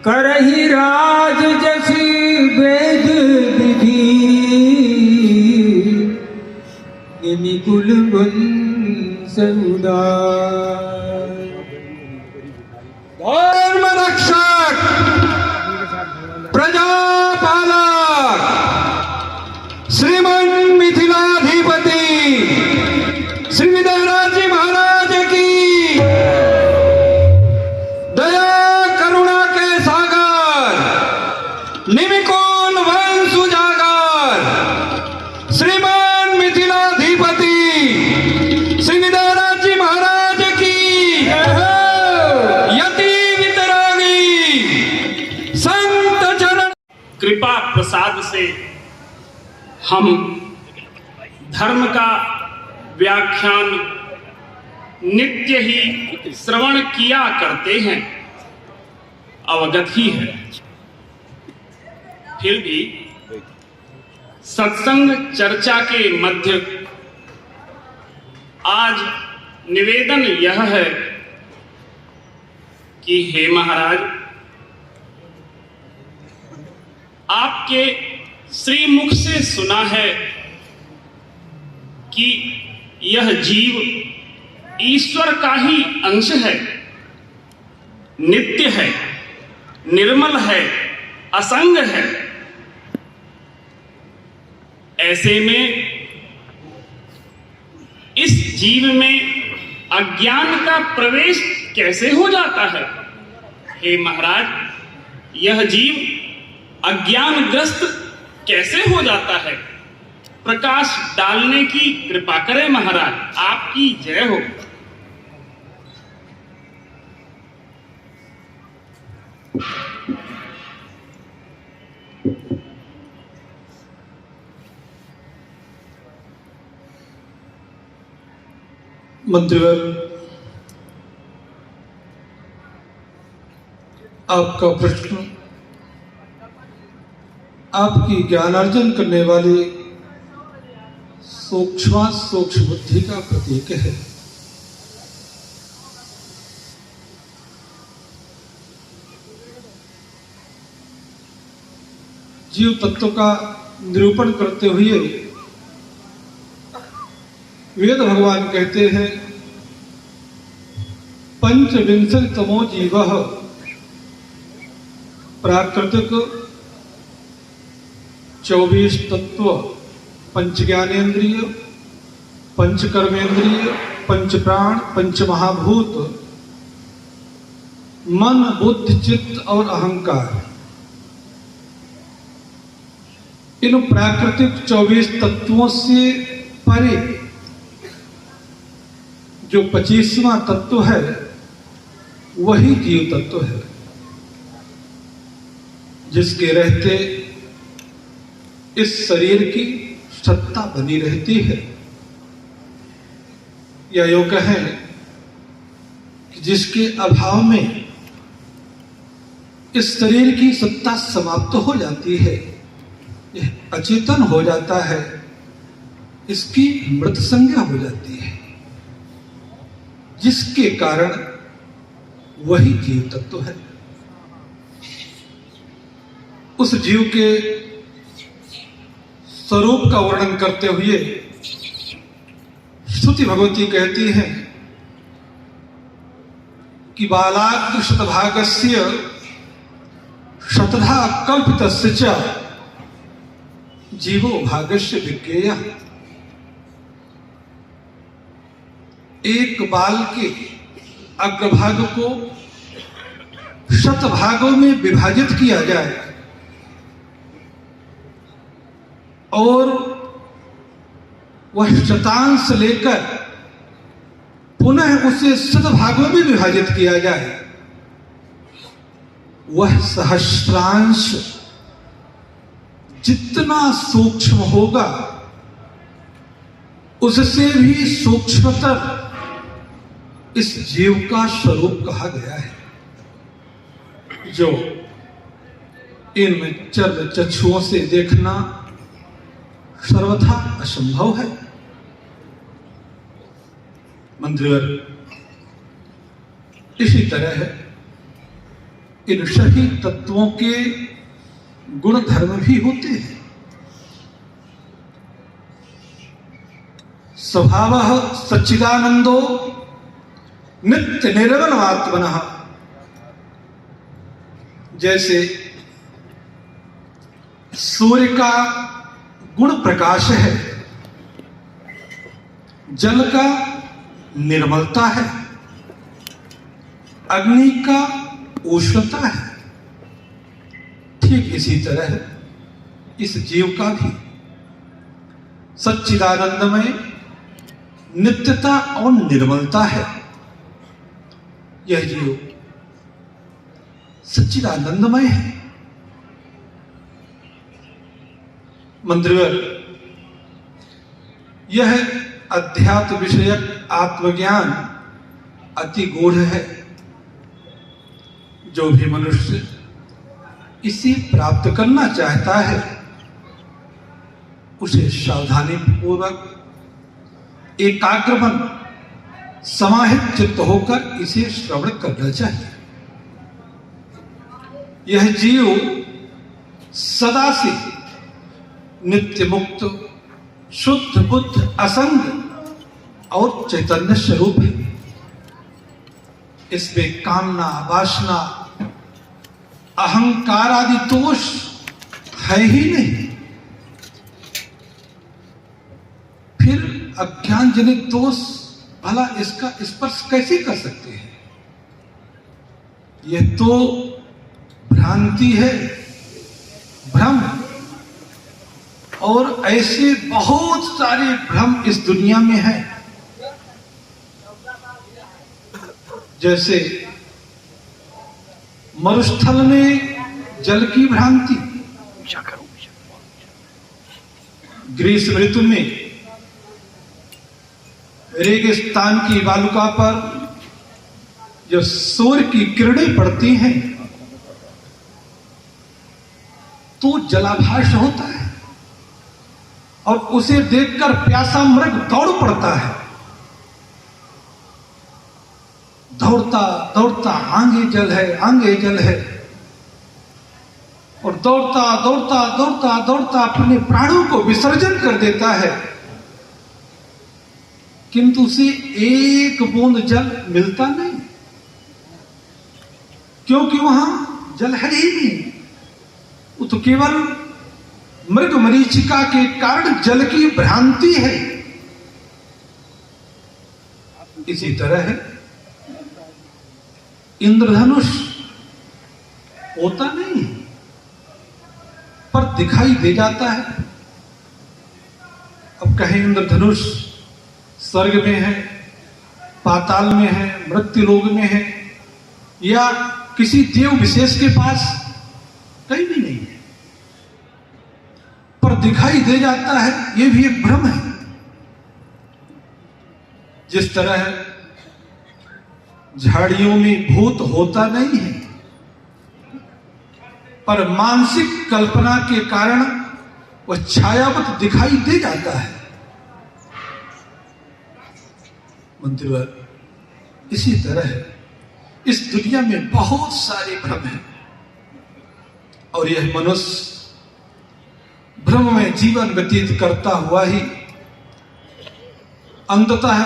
करही राज जसी वेद विधि निकुल वंश उदार। धर्म रक्षक प्रजापालक श्रीमन मिथिलाधिपति श्री विदयराज जी महाराज की दया करुणा के सागर निमिकुल वंश उजागर श्रीमन मिथिलाधिपति श्री विदयराज जी महाराज की यति वितरागी संत चरण कृपा प्रसाद से हम धर्म का व्याख्यान नित्य ही श्रवण किया करते हैं, अवगत ही है। फिर भी सत्संग चर्चा के मध्य आज निवेदन यह है कि हे महाराज, आपके श्रीमुख से सुना है कि यह जीव ईश्वर का ही अंश है, नित्य है, निर्मल है, असंग है। ऐसे में इस जीव में अज्ञान का प्रवेश कैसे हो जाता है? हे महाराज, यह जीव अज्ञानग्रस्त कैसे हो जाता है? प्रकाश डालने की कृपा करें महाराज, आपकी जय हो। मंत्रीवर, आपका प्रश्न आपकी ज्ञानार्जन करने वाली सूक्ष्म बुद्धि का प्रतीक है। जीव तत्व का निरूपण करते हुए वेद भगवान कहते हैं, पंचविंशतितमो जीवः प्राकृतिक 24 तत्व, पंच ज्ञानेन्द्रिय, पंच कर्मेंद्रिय, पंच प्राण, पंच महाभूत, मन, बुद्धि, चित्त और अहंकार। इन प्राकृतिक 24 तत्वों से परे जो 25वां तत्व है वही जीव तत्व है, जिसके रहते इस शरीर की सत्ता बनी रहती है। या यूं कहें कि जिसके अभाव में इस शरीर की सत्ता समाप्त हो जाती है, यह अचेतन हो जाता है, इसकी मृत संज्ञा हो जाती है, जिसके कारण वही जीव तत्व है। उस जीव के स्वरूप का वर्णन करते हुए स्तुति भगवती कहती है कि बालाग्र शतभागस्य शतधा कल्पितस्य च जीवो भागस्य विज्ञेयः। एक बाल के अग्रभाग को शतभागों में विभाजित किया जाए और वह शतांश लेकर पुनः उसे शतभागों में विभाजित किया जाए, वह सहस्रांश जितना सूक्ष्म होगा उससे भी सूक्ष्मतर इस जीव का स्वरूप कहा गया है, जो इनमें चर्म चक्षुओं से देखना सर्वथा असंभव है। मंत्रीवर, इसी तरह इन सभी तत्वों के गुण धर्म भी होते हैं। स्वभावः सच्चिदानंदो नित्य निर्मलमात्मनः। जैसे सूर्य का गुण प्रकाश है, जल का निर्मलता है, अग्नि का उष्णता है, ठीक इसी तरह इस जीव का भी सच्चिदानंदमय नित्यता और निर्मलता है। यह जीव सच्चिदानंदमय है। मंत्रिवर, यह अध्यात्म विषयक आत्मज्ञान अति गूढ़ है। जो भी मनुष्य इसे प्राप्त करना चाहता है उसे सावधानी पूर्वक एकाग्रमन समाहित चित्त होकर इसे श्रवण करना चाहिए। यह जीव सदा से नित्य मुक्त, शुद्ध बुद्ध, असंग और चैतन्य स्वरूप है। इसमें कामना, वासना, अहंकार आदि दोष है ही नहीं। फिर अज्ञान जनित दोष भला इसका स्पर्श कैसे कर सकते हैं? यह तो भ्रांति है, भ्रम। और ऐसे बहुत सारे भ्रम इस दुनिया में हैं। जैसे मरुस्थल में जल की भ्रांति, ग्रीष्म ऋतु में रेगिस्तान की बालुका पर जब सूर्य की किरणें पड़ती हैं तो जलाभास होता है और उसे देखकर प्यासा मृग दौड़ पड़ता है। दौड़ता दौड़ता आगे जल है, आगे जल है, और दौड़ता दौड़ता दौड़ता दौड़ता अपने प्राणों को विसर्जन कर देता है, किंतु उसे एक बूंद जल मिलता नहीं, क्योंकि वहां जल है ही नहीं। वो तो केवल मृग मरीचिका के कारण जल की भ्रांति है। इसी तरह है इंद्रधनुष होता नहीं पर दिखाई दे जाता है। अब कहें इंद्रधनुष स्वर्ग में है, पाताल में है, मृत्यु लोक में है, या किसी देव विशेष के पास, कहीं भी नहीं है, पर दिखाई दे जाता है। यह भी एक भ्रम है। जिस तरह झाड़ियों में भूत होता नहीं है, पर मानसिक कल्पना के कारण वह छायावत दिखाई दे जाता है। मंत्रिवर, इसी तरह इस दुनिया में बहुत सारे भ्रम हैं और यह मनुष्य भ्रम में जीवन व्यतीत करता हुआ ही अंततः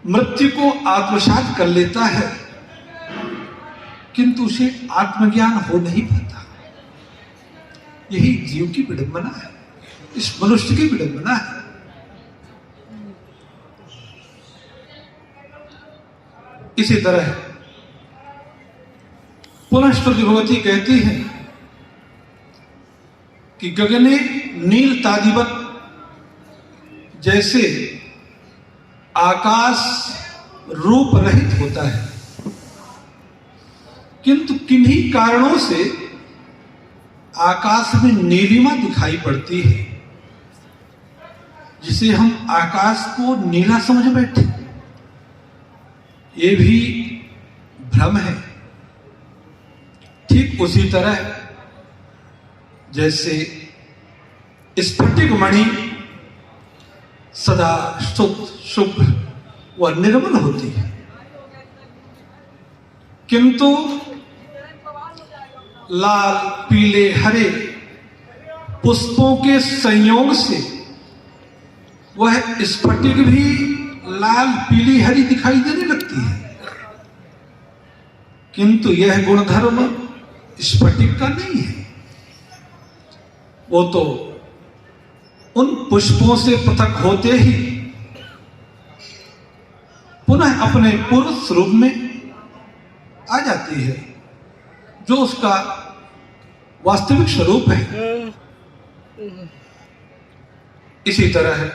मृत्यु को आत्मसात कर लेता है, किंतु उसे आत्मज्ञान हो नहीं पाता। यही जीव की विडंबना है, इस मनुष्य की विडंबना है। इसी तरह पुनः स्तुति भगवती कहती है कि गगने नील तादिवत, जैसे आकाश रूप रहित होता है, किंतु किन्हीं कारणों से आकाश में नीलिमा दिखाई पड़ती है, जिसे हम आकाश को नीला समझ बैठे। ये भी भ्रम है। ठीक उसी तरह जैसे स्फटिक मणि सदा शुद्ध, शुभ्र व निर्मल होती है, किंतु लाल पीले हरे पुष्पों के संयोग से वह स्फटिक भी लाल पीली हरी दिखाई देने लगती है, किंतु यह गुणधर्म स्फटिक का नहीं है। वो तो उन पुष्पों से पृथक होते ही पुनः अपने पूर्व स्वरूप में आ जाती है, जो उसका वास्तविक स्वरूप है। इसी तरह है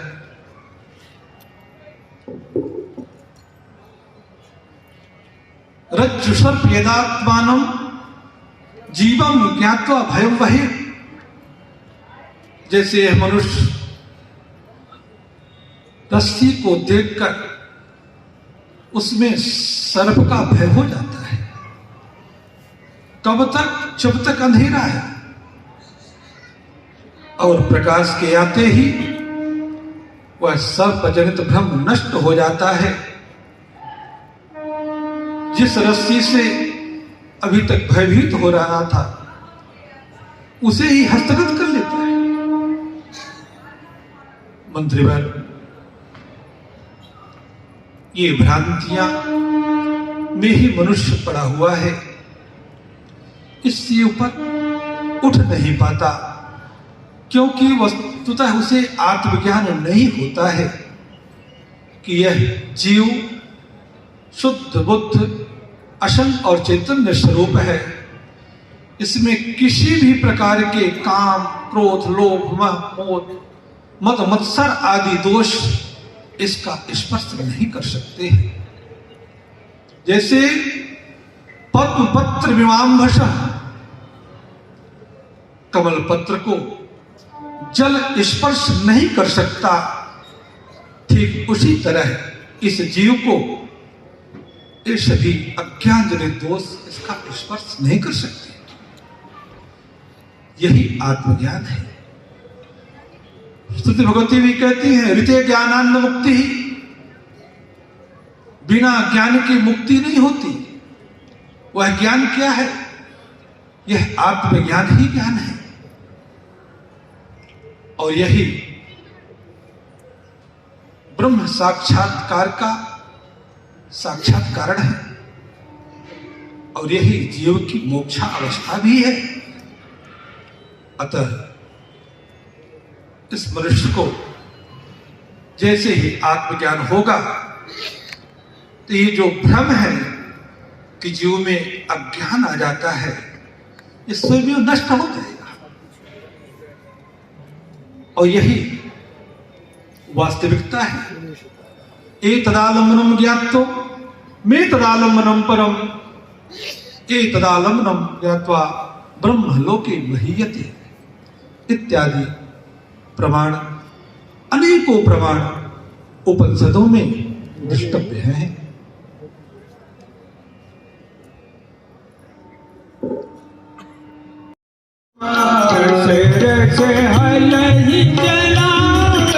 रज्जुसर्प यदात्मानं जीवम ज्ञात्वा भयं वहे। जैसे यह मनुष्य रस्सी को देखकर उसमें सर्प का भय हो जाता है। कब तक? जब तक अंधेरा है, और प्रकाश के आते ही वह सर्प जनित भ्रम नष्ट हो जाता है। जिस रस्सी से अभी तक भयभीत हो रहा था उसे ही हस्तगत कर लेता है। मंत्रीवर, ये भ्रांतियां में ही मनुष्य पड़ा हुआ है, इससे ऊपर उठ नहीं पाता, क्योंकि वस्तुतः उसे आत्मज्ञान नहीं होता है कि यह जीव शुद्ध बुद्ध असल और चैतन्य स्वरूप है। इसमें किसी भी प्रकार के काम, क्रोध, लोभ, मोह, मद, मत्सर आदि दोष इसका स्पर्श नहीं कर सकते हैं। जैसे पद्म पत्र विमांभस, कमल पत्र को जल स्पर्श नहीं कर सकता, ठीक उसी तरह इस जीव को ये सभी अज्ञान जनित दोष इसका स्पर्श नहीं कर सकते। यही आत्मज्ञान है। स्तुति भगवती भी कहती है, ऋते ज्ञानानंद मुक्ति ही, बिना ज्ञान की मुक्ति नहीं होती। वह ज्ञान क्या है? यह आत्मज्ञान ही ज्ञान है, और यही ब्रह्म साक्षात्कार का साक्षात कारण है, और यही जीव की मोक्षा अवस्था भी है। अतः इस मनुष्य को जैसे ही आत्मज्ञान होगा तो ये जो भ्रम है कि जीव में अज्ञान आ जाता है, ये स्वयं नष्ट हो जाएगा, और यही वास्तविकता है। एतदालम्बनम ज्ञात्वा मे तदालम्बनम परम, एतदालम्बनम ज्ञात्वा ब्रह्मलोके महीयते इत्यादि प्रमाण, अनेकों प्रमाण उपनिषदों में द्रष्टव्य हैं। रस हलहि जलावत